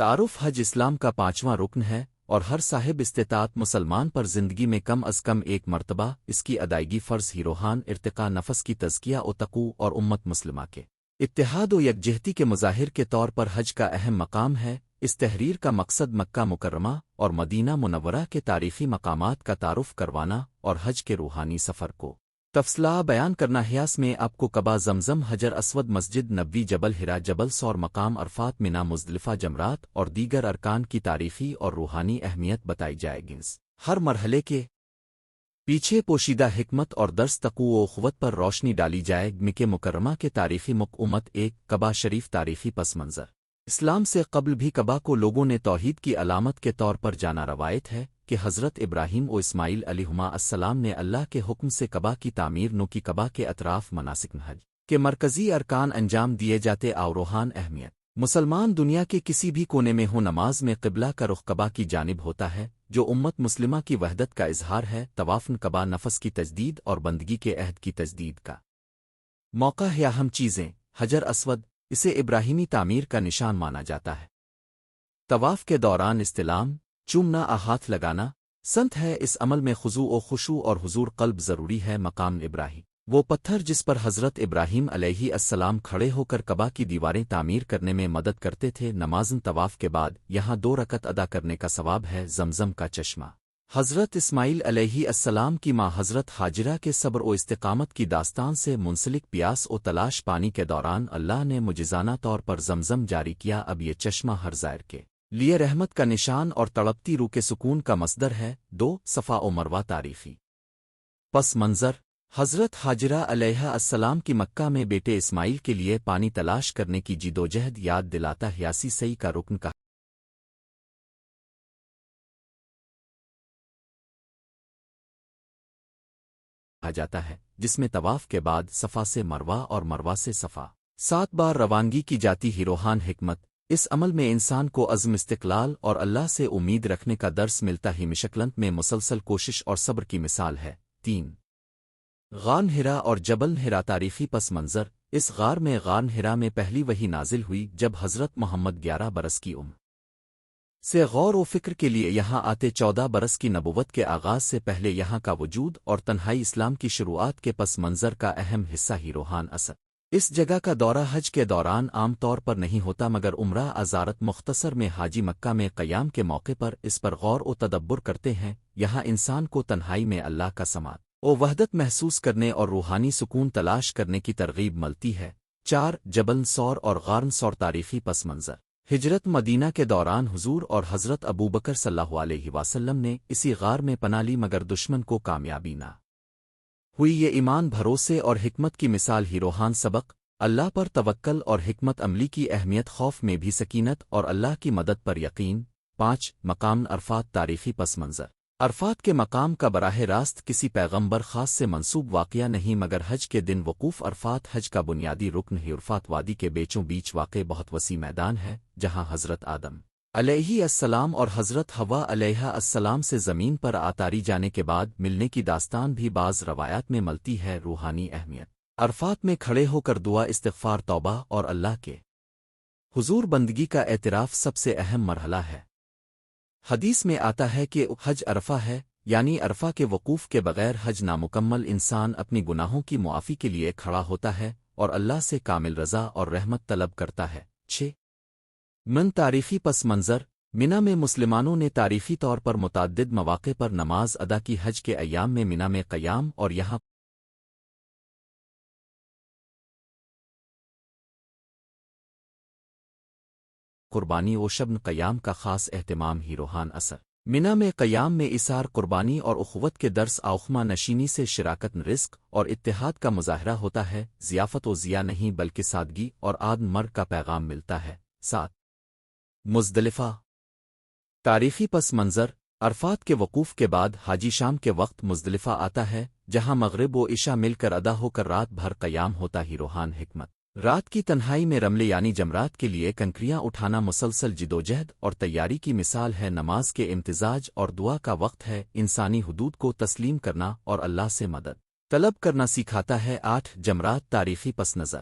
تعارف حج اسلام کا 5واں رکن ہے اور ہر صاحب استطاعت مسلمان پر زندگی میں کم از کم ایک مرتبہ اس کی ادائیگی فرض ہی روحان ارتقاء نفس کی تزکیہ و تقو اور امت مسلمہ کے اتحاد و یکجہتی کے مظاہر کے طور پر حج کا اہم مقام ہے۔ اس تحریر کا مقصد مکہ مکرمہ اور مدینہ منورہ کے تاریخی مقامات کا تعارف کروانا اور حج کے روحانی سفر کو تفصیلہ بیان کرنا۔ حیاس میں آپ کو کعبہ، زمزم، حجر اسود، مسجد نبوی، جبل حرا، جبل ثور، مقام عرفات، مینا، مزدلفہ، جمرات اور دیگر ارکان کی تاریخی اور روحانی اہمیت بتائی جائے گی۔ ہر مرحلے کے پیچھے پوشیدہ حکمت اور درس تقوی و اخوت پر روشنی ڈالی جائے۔ مکہ مکرمہ کے تاریخی مقامات۔ ایک، کعبہ شریف تاریخی پس منظر۔ اسلام سے قبل بھی کعبہ کو لوگوں نے توحید کی علامت کے طور پر جانا۔ روایت ہے کہ حضرت ابراہیم و اسماعیل علیہما السلام نے اللہ کے حکم سے کعبہ کی تعمیر نو کی۔ کعبہ کے اطراف مناسک حج کے مرکزی ارکان انجام دیے جاتے۔ روحان اہمیت مسلمان دنیا کے کسی بھی کونے میں ہو، نماز میں قبلہ کا رخ کعبہ کی جانب ہوتا ہے، جو امت مسلمہ کی وحدت کا اظہار ہے۔ طواف کعبہ نفس کی تجدید اور بندگی کے عہد کی تجدید کا موقع ہے۔ اہم چیزیں: حجر اسود، اسے ابراہیمی تعمیر کا نشان مانا جاتا ہے۔ طواف کے دوران استلام، چومنا، ہاتھ لگانا سنت ہے۔ اس عمل میں خضوع و خشوع اور حضور قلب ضروری ہے۔ مقام ابراہیم، وہ پتھر جس پر حضرت ابراہیم علیہ السلام کھڑے ہو کر کعبہ کی دیواریں تعمیر کرنے میں مدد کرتے تھے۔ نمازن طواف کے بعد یہاں 2 رکعت ادا کرنے کا ثواب ہے۔ زمزم کا چشمہ، حضرت اسماعیل علیہ السلام کی ماں حضرت ہاجرہ کے صبر و استقامت کی داستان سے منسلک پیاس و تلاش پانی کے دوران اللہ نے معجزانہ طور پر زمزم جاری کیا۔ اب یہ چشمہ ہر زائر کے لیے رحمت کا نشان اور تڑپتی روح کے سکون کا مصدر ہے۔ 2، صفا و مروہ تاریخی پس منظر۔ حضرت ہاجرہ علیہ السلام کی مکہ میں بیٹے اسماعیل کے لیے پانی تلاش کرنے کی جدوجہد یاد دلاتا ہے۔ یاسی سعی کا رکن کہا جاتا ہے، جس میں طواف کے بعد صفا سے مروہ اور مروہ سے صفا 7 بار روانگی کی جاتی ہے۔ روحان حکمت، اس عمل میں انسان کو عزم، استقلال اور اللہ سے امید رکھنے کا درس ملتا ہے۔ مشکلات میں مسلسل کوشش اور صبر کی مثال ہے۔ 3، غار حرا اور جبل حرا تاریخی پس منظر۔ اس غار حرا میں پہلی وحی نازل ہوئی جب حضرت محمد 11 برس کی عمر سے غور و فکر کے لیے یہاں آتے۔ 14 برس کی نبوت کے آغاز سے پہلے یہاں کا وجود اور تنہائی اسلام کی شروعات کے پس منظر کا اہم حصہ ہی روحان اثر۔ اس جگہ کا دورہ حج کے دوران عام طور پر نہیں ہوتا، مگر عمرہ ازارت مختصر میں حاجی مکہ میں قیام کے موقع پر اس پر غور و تدبر کرتے ہیں۔ یہاں انسان کو تنہائی میں اللہ کا سماعت و وحدت محسوس کرنے اور روحانی سکون تلاش کرنے کی ترغیب ملتی ہے۔ 4، جبل ثور اور غار ثور تاریخی پس منظر۔ ہجرت مدینہ کے دوران حضور اور حضرت ابوبکر صلی اللہ علیہ وسلم نے اسی غار میں پناہ لی، مگر دشمن کو کامیابی نہ ہوئی۔ یہ ایمان، بھروسے اور حکمت کی مثال ہی۔ روحان سبق، اللہ پر توکل اور حکمت عملی کی اہمیت، خوف میں بھی سکینت اور اللہ کی مدد پر یقین۔ 5، مقام عرفات تاریخی پس منظر۔ عرفات کے مقام کا براہ راست کسی پیغمبر خاص سے منسوب واقعہ نہیں، مگر حج کے دن وقوف عرفات حج کا بنیادی رکن ہے۔ عرفات وادی کے بیچوں بیچ واقع بہت وسیع میدان ہے، جہاں حضرت آدم علیہ السلام اور حضرت حوا علیہ السلام سے زمین پر اتاری جانے کے بعد ملنے کی داستان بھی بعض روایات میں ملتی ہے۔ روحانی اہمیت، عرفات میں کھڑے ہو کر دعا، استغفار، توبہ اور اللہ کے حضور بندگی کا اعتراف سب سے اہم مرحلہ ہے۔ حدیث میں آتا ہے کہ حج عرفہ ہے، یعنی عرفہ کے وقوف کے بغیر حج نامکمل۔ انسان اپنی گناہوں کی معافی کے لیے کھڑا ہوتا ہے اور اللہ سے کامل رضا اور رحمت طلب کرتا ہے۔ 6، من تاریخی پس منظر۔ مینا میں مسلمانوں نے تاریخی طور پر متعدد مواقع پر نماز ادا کی۔ حج کے ایام میں مینا میں قیام اور یہاں قربانی و شبن قیام کا خاص اہتمام ہی۔ روحان اثر، مینا میں قیام میں اثار، قربانی اور اخوت کے درس، اوخما نشینی سے شراکت، رزق اور اتحاد کا مظاہرہ ہوتا ہے۔ ضیافت و ضیاء نہیں بلکہ سادگی اور آدم مرگ کا پیغام ملتا ہے۔ 7، مزدلفہ تاریخی پس منظر۔ عرفات کے وقوف کے بعد حاجی شام کے وقت مزدلفہ آتا ہے، جہاں مغرب و عشاء مل کر ادا ہو کر رات بھر قیام ہوتا ہی۔ روحان حکمت، رات کی تنہائی میں رملے یعنی جمرات کے لیے کنکریاں اٹھانا مسلسل جدوجہد اور تیاری کی مثال ہے۔ نماز کے امتزاج اور دعا کا وقت ہے۔ انسانی حدود کو تسلیم کرنا اور اللہ سے مدد طلب کرنا سکھاتا ہے۔ 8، جمرات تاریخی پس نظر۔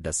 10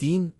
3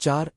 4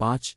5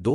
2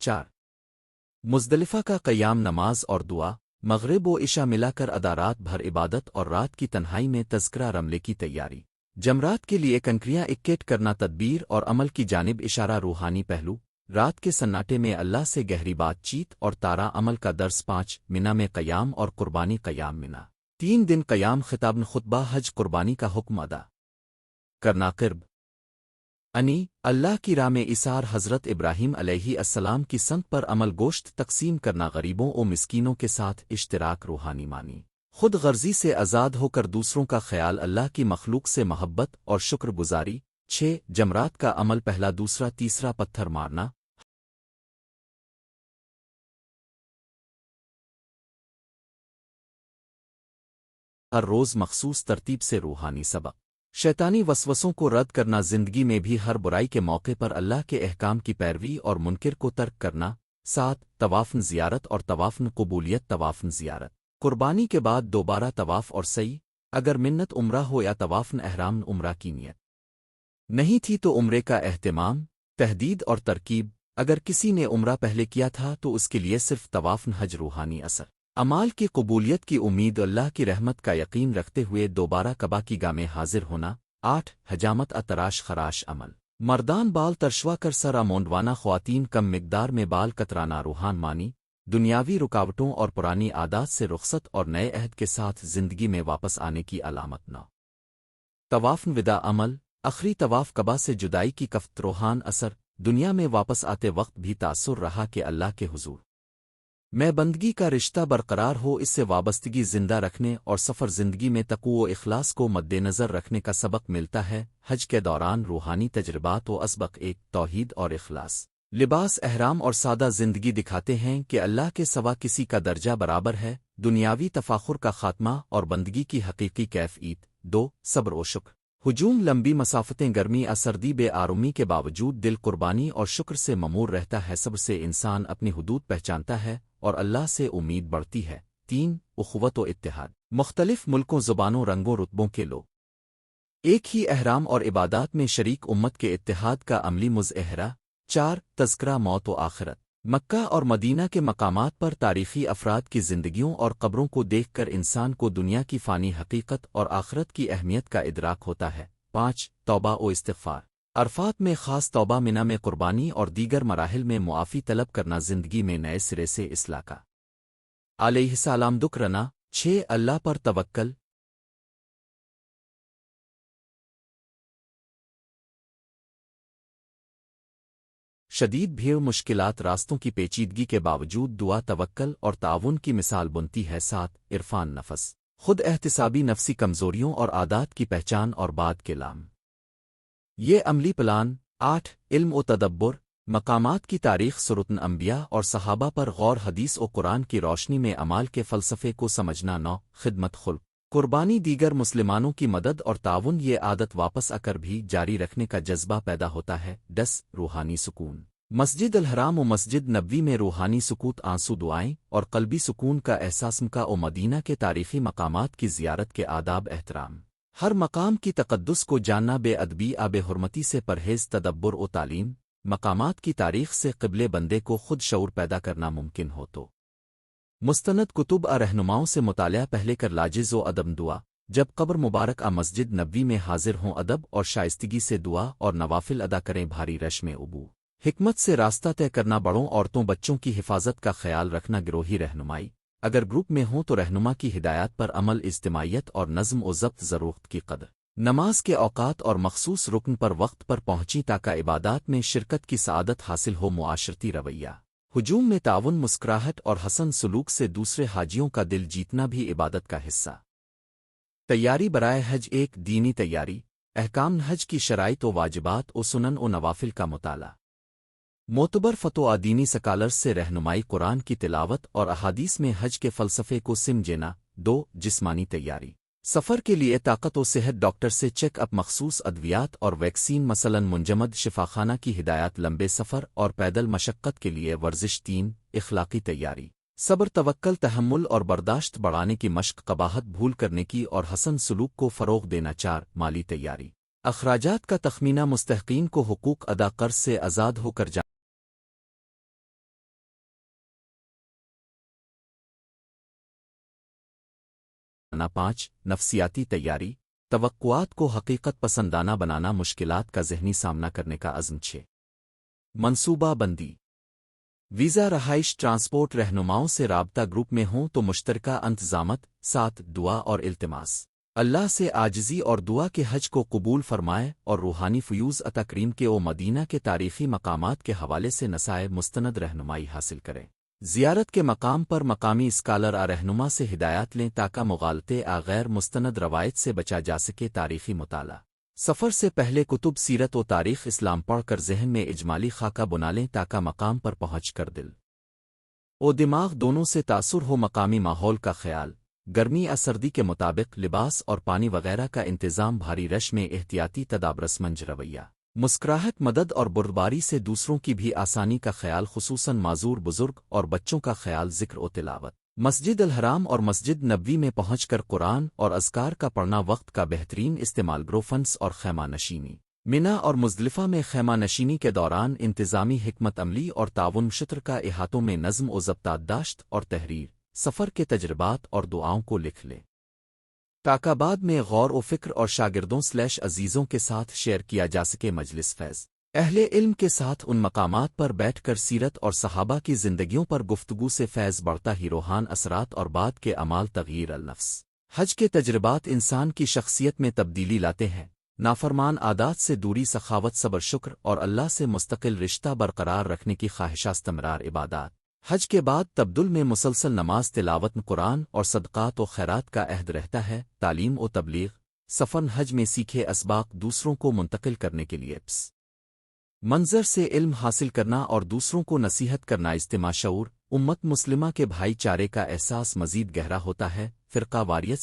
4 مزدلفہ کا قیام نماز اور دعا، مغرب و عشاء ملا کر ادا رات بھر عبادت اور رات کی تنہائی میں تذکرہ رملے کی تیاری، جمرات کے لیے کنکریاں اکٹھے کرنا تدبیر اور عمل کی جانب اشارہ روحانی پہلو، رات کے سناٹے میں اللہ سے گہری بات چیت اور تارا عمل کا درس 5 منا میں قیام اور قربانی قیام منا 3 دن قیام خطابن خطبہ حج قربانی کا حکم ادا کرنا قرب انی اللہ کی راہ میں اثار حضرت ابراہیم علیہ السلام کی سنت پر عمل گوشت تقسیم کرنا غریبوں و مسکینوں کے ساتھ اشتراک روحانی مانی خود غرضی سے آزاد ہو کر دوسروں کا خیال اللہ کی مخلوق سے محبت اور شکر گزاری 6 جمرات کا عمل پہلا دوسرا تیسرا پتھر مارنا ہر روز مخصوص ترتیب سے روحانی سبق شیطانی وسوسوں کو رد کرنا زندگی میں بھی ہر برائی کے موقع پر اللہ کے احکام کی پیروی اور منکر کو ترک کرنا 7 طوافن زیارت اور طوافن قبولیت طوافن زیارت قربانی کے بعد دوبارہ طواف اور سعی اگر منت عمرہ ہو یا طوافن احرام عمرہ کی نیت نہیں تھی تو عمرے کا اہتمام تحدید اور ترکیب اگر کسی نے عمرہ پہلے کیا تھا تو اس کے لیے صرف طوافن حج روحانی اثر اعمال کی قبولیت کی امید اللہ کی رحمت کا یقین رکھتے ہوئے دوبارہ کعبہ کی گاہ میں حاضر ہونا 8 حجامت اتراش خراش عمل مردان بال ترشوا کر سرا مونڈوانا خواتین کم مقدار میں بال کترانا روحان مانی دنیاوی رکاوٹوں اور پرانی عادات سے رخصت اور نئے عہد کے ساتھ زندگی میں واپس آنے کی علامت نہ طوافن وداع عمل آخری طواف کعبہ سے جدائی کی کفت روحان اثر دنیا میں واپس آتے وقت بھی تاثر رہا کہ اللہ کے حضور میں بندگی کا رشتہ برقرار ہو اس سے وابستگی زندہ رکھنے اور سفر زندگی میں تقوی و اخلاص کو مد نظر رکھنے کا سبق ملتا ہے حج کے دوران روحانی تجربات و اسبق ایک توحید اور اخلاص لباس احرام اور سادہ زندگی دکھاتے ہیں کہ اللہ کے سوا کسی کا درجہ برابر ہے دنیاوی تفاخر کا خاتمہ اور بندگی کی حقیقی کیفیت 2 صبر و شکر ہجوم لمبی مسافتیں گرمی سردی بے آرامی کے باوجود دل قربانی اور شکر سے ممور رہتا ہے صبر سے انسان اپنی حدود پہچانتا ہے اور اللہ سے امید بڑھتی ہے 3 اخوت و اتحاد مختلف ملکوں زبانوں رنگوں رتبوں کے لوگ ایک ہی احرام اور عبادات میں شریک امت کے اتحاد کا عملی مظاہرہ 4 تذکرہ موت و آخرت مکہ اور مدینہ کے مقامات پر تاریخی افراد کی زندگیوں اور قبروں کو دیکھ کر انسان کو دنیا کی فانی حقیقت اور آخرت کی اہمیت کا ادراک ہوتا ہے 5 توبہ و استغفار عرفات میں خاص توبہ منا میں قربانی اور دیگر مراحل میں معافی طلب کرنا زندگی میں نئے سرے سے اصلاح کا علیہ السلام دکھ رنا 6 اللہ پر توکل شدید بھیڑ مشکلات راستوں کی پیچیدگی کے باوجود دعا توکل اور تعاون کی مثال بنتی ہے 7 عرفان نفس خود احتسابی نفسی کمزوریوں اور عادات کی پہچان اور بعد کے لام یہ عملی پلان 8 علم و تدبر مقامات کی تاریخ سرتن انبیاء اور صحابہ پر غور حدیث و قرآن کی روشنی میں اعمال کے فلسفے کو سمجھنا 9 خدمت خلق قربانی دیگر مسلمانوں کی مدد اور تعاون یہ عادت واپس آ کر بھی جاری رکھنے کا جذبہ پیدا ہوتا ہے 10 روحانی سکون مسجد الحرام و مسجد نبوی میں روحانی سکوت آنسو دعائیں اور قلبی سکون کا احساس مکہ و مدینہ کے تاریخی مقامات کی زیارت کے آداب احترام ہر مقام کی تقدس کو جاننا بے ادبی آب حرمتی سے پرہیز تدبر و تعلیم مقامات کی تاریخ سے قبلے بندے کو خود شعور پیدا کرنا ممکن ہو تو مستند کتب رہنماؤں سے مطالعہ پہلے کر لاجز و ادب دعا جب قبر مبارک مسجد نبوی میں حاضر ہوں ادب اور شائستگی سے دعا اور نوافل ادا کریں بھاری رش میں ابو حکمت سے راستہ طے کرنا بڑوں عورتوں بچوں کی حفاظت کا خیال رکھنا گروہی رہنمائی اگر گروپ میں ہوں تو رہنما کی ہدایات پر عمل اجتماعیت اور نظم و ضبط ضرورت کی قدر نماز کے اوقات اور مخصوص رکن پر وقت پر پہنچی تاکہ عبادات میں شرکت کی سعادت حاصل ہو معاشرتی رویہ ہجوم میں تعاون مسکراہٹ اور حسن سلوک سے دوسرے حاجیوں کا دل جیتنا بھی عبادت کا حصہ تیاری برائے حج ایک دینی تیاری احکام حج کی شرائط و واجبات و سنن و نوافل کا مطالعہ معتبر فتویٰ دینی سکالرز سے رہنمائی قرآن کی تلاوت اور احادیث میں حج کے فلسفے کو سمجھنا 2 جسمانی تیاری سفر کے لیے طاقت و صحت ڈاکٹر سے چیک اپ مخصوص ادویات اور ویکسین مثلا منجمد شفاخانہ کی ہدایات لمبے سفر اور پیدل مشقت کے لیے ورزش 3 اخلاقی تیاری صبر توکل تحمل اور برداشت بڑھانے کی مشق قباحت بھول کرنے کی اور حسن سلوک کو فروغ دینا 4 مالی تیاری اخراجات کا تخمینہ مستحقین کو حقوق ادا قرض سے آزاد ہو کر 5 نفسیاتی تیاری توقعات کو حقیقت پسندانہ بنانا مشکلات کا ذہنی سامنا کرنے کا عزم 6 منصوبہ بندی ویزا رہائش ٹرانسپورٹ رہنماؤں سے رابطہ گروپ میں ہوں تو مشترکہ انتظامات 7 دعا اور التماس اللہ سے عاجزی اور دعا کے حج کو قبول فرمائے اور روحانی فیوز عطا کریم کے مدینہ کے تاریخی مقامات کے حوالے سے نصائح مستند رہنمائی حاصل کریں زیارت کے مقام پر مقامی اسکالر رہنما سے ہدایات لیں تاکہ مغالطے غیر مستند روایت سے بچا جا سکے تاریخی مطالعہ سفر سے پہلے کتب سیرت و تاریخ اسلام پڑھ کر ذہن میں اجمالی خاکہ بنا لیں تاکہ مقام پر پہنچ کر دل و دماغ دونوں سے تاثر ہو مقامی ماحول کا خیال گرمی یا سردی کے مطابق لباس اور پانی وغیرہ کا انتظام بھاری رش میں احتیاطی تدابرسمنج رویہ مسکراہٹ مدد اور بردباری سے دوسروں کی بھی آسانی کا خیال خصوصاً معذور بزرگ اور بچوں کا خیال ذکر و تلاوت مسجد الحرام اور مسجد نبوی میں پہنچ کر قرآن اور اذکار کا پڑھنا وقت کا بہترین استعمال گروفنس اور خیمہ نشینی منا اور مزدلفہ میں خیمہ نشینی کے دوران انتظامی حکمت عملی اور تعاون شطر کا احاطوں میں نظم و ضبطداشت اور تحریر سفر کے تجربات اور دعاؤں کو لکھ لیں تاکہ بعد میں غور و فکر اور شاگردوں عزیزوں کے ساتھ شیئر کیا جا سکے مجلس فیض اہل علم کے ساتھ ان مقامات پر بیٹھ کر سیرت اور صحابہ کی زندگیوں پر گفتگو سے فیض بڑھتا ہی روحان اثرات اور بعد کے اعمال تغییر النفس حج کے تجربات انسان کی شخصیت میں تبدیلی لاتے ہیں نافرمان عادات سے دوری سخاوت صبر شکر اور اللہ سے مستقل رشتہ برقرار رکھنے کی خواہشہ استمرار عبادات حج کے بعد تبدل میں مسلسل نماز تلاوت قرآن اور صدقات و خیرات کا عہد رہتا ہے تعلیم و تبلیغ سفر حج میں سیکھے اسباق دوسروں کو منتقل کرنے کے لیے منظر سے علم حاصل کرنا اور دوسروں کو نصیحت کرنا اجتماع شعور امت مسلمہ کے بھائی چارے کا احساس مزید گہرا ہوتا ہے فرقہ واریت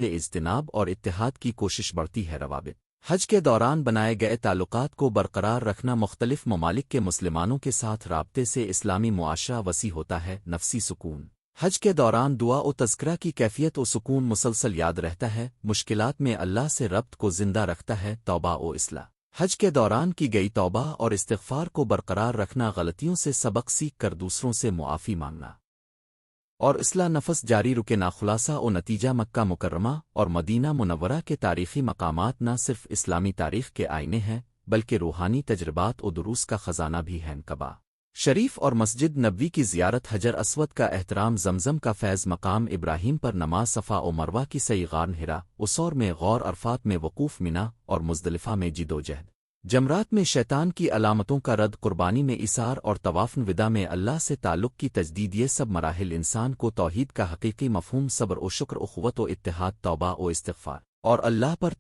سے اجتناب اور اتحاد کی کوشش بڑھتی ہے روابط حج کے دوران بنائے گئے تعلقات کو برقرار رکھنا مختلف ممالک کے مسلمانوں کے ساتھ رابطے سے اسلامی معاشرہ وسیع ہوتا ہے نفسی سکون حج کے دوران دعا و تذکرہ کی کیفیت و سکون مسلسل یاد رہتا ہے مشکلات میں اللہ سے ربط کو زندہ رکھتا ہے توبہ و اصلاح حج کے دوران کی گئی توبہ اور استغفار کو برقرار رکھنا غلطیوں سے سبق سیکھ کر دوسروں سے معافی مانگنا اور اصلاح نفس جاری رکنا خلاصہ و نتیجہ مکہ مکرمہ اور مدینہ منورہ کے تاریخی مقامات نہ صرف اسلامی تاریخ کے آئینے ہیں بلکہ روحانی تجربات و دروس کا خزانہ بھی ہیں کعبہ شریف اور مسجد نبوی کی زیارت حجر اسود کا احترام زمزم کا فیض مقام ابراہیم پر نماز صفا و مروہ کی سعی غار ہرا اسور میں غور عرفات میں وقوف منا اور مزدلفہ میں جد و جہد جمرات میں شیطان کی علامتوں کا رد قربانی میں اثار اور طواف ودا میں اللہ سے تعلق کی تجدید یہ سب مراحل انسان کو توحید کا حقیقی مفہوم صبر و شکر اخوت و اتحاد توبہ و استغفار اور اللہ پر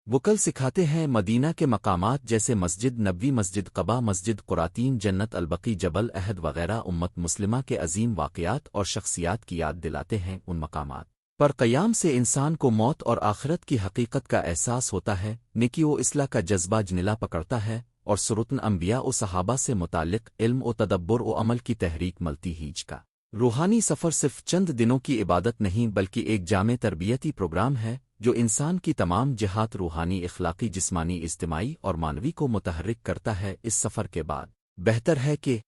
وکل سکھاتے ہیں مدینہ کے مقامات جیسے مسجد نبوی مسجد قبا مسجد قراتین جنت البقی جبل احد وغیرہ امت مسلمہ کے عظیم واقعات اور شخصیات کی یاد دلاتے ہیں ان مقامات پر قیام سے انسان کو موت اور آخرت کی حقیقت کا احساس ہوتا ہے نیکی و اصلاح کا جذبہ جنلا پکڑتا ہے اور سرطن انبیاء و صحابہ سے متعلق علم و تدبر و عمل کی تحریک ملتی ہیج کا روحانی سفر صرف چند دنوں کی عبادت نہیں بلکہ ایک جامع تربیتی پروگرام ہے جو انسان کی تمام جہات روحانی اخلاقی جسمانی اجتماعی اور مانوی کو متحرک کرتا ہے اس سفر کے بعد بہتر ہے کہ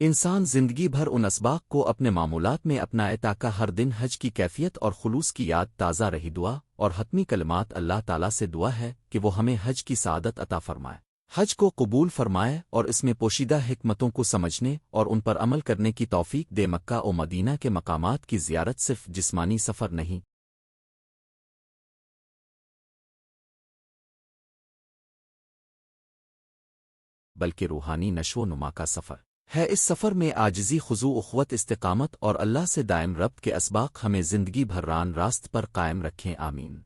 انسان زندگی بھر ان اسباق کو اپنے معمولات میں اپنائے تاکہ ہر دن حج کی کیفیت اور خلوص کی یاد تازہ رہی دعا اور حتمی کلمات اللہ تعالیٰ سے دعا ہے کہ وہ ہمیں حج کی سعادت عطا فرمائے حج کو قبول فرمائے اور اس میں پوشیدہ حکمتوں کو سمجھنے اور ان پر عمل کرنے کی توفیق دے مکہ و مدینہ کے مقامات کی زیارت صرف جسمانی سفر نہیں بلکہ روحانی نشو و نما کا سفر ہے اس سفر میں عاجزی خضوع اخوت استقامت اور اللہ سے دائم ربط کے اسباق ہمیں زندگی بھر راست پر قائم رکھیں آمین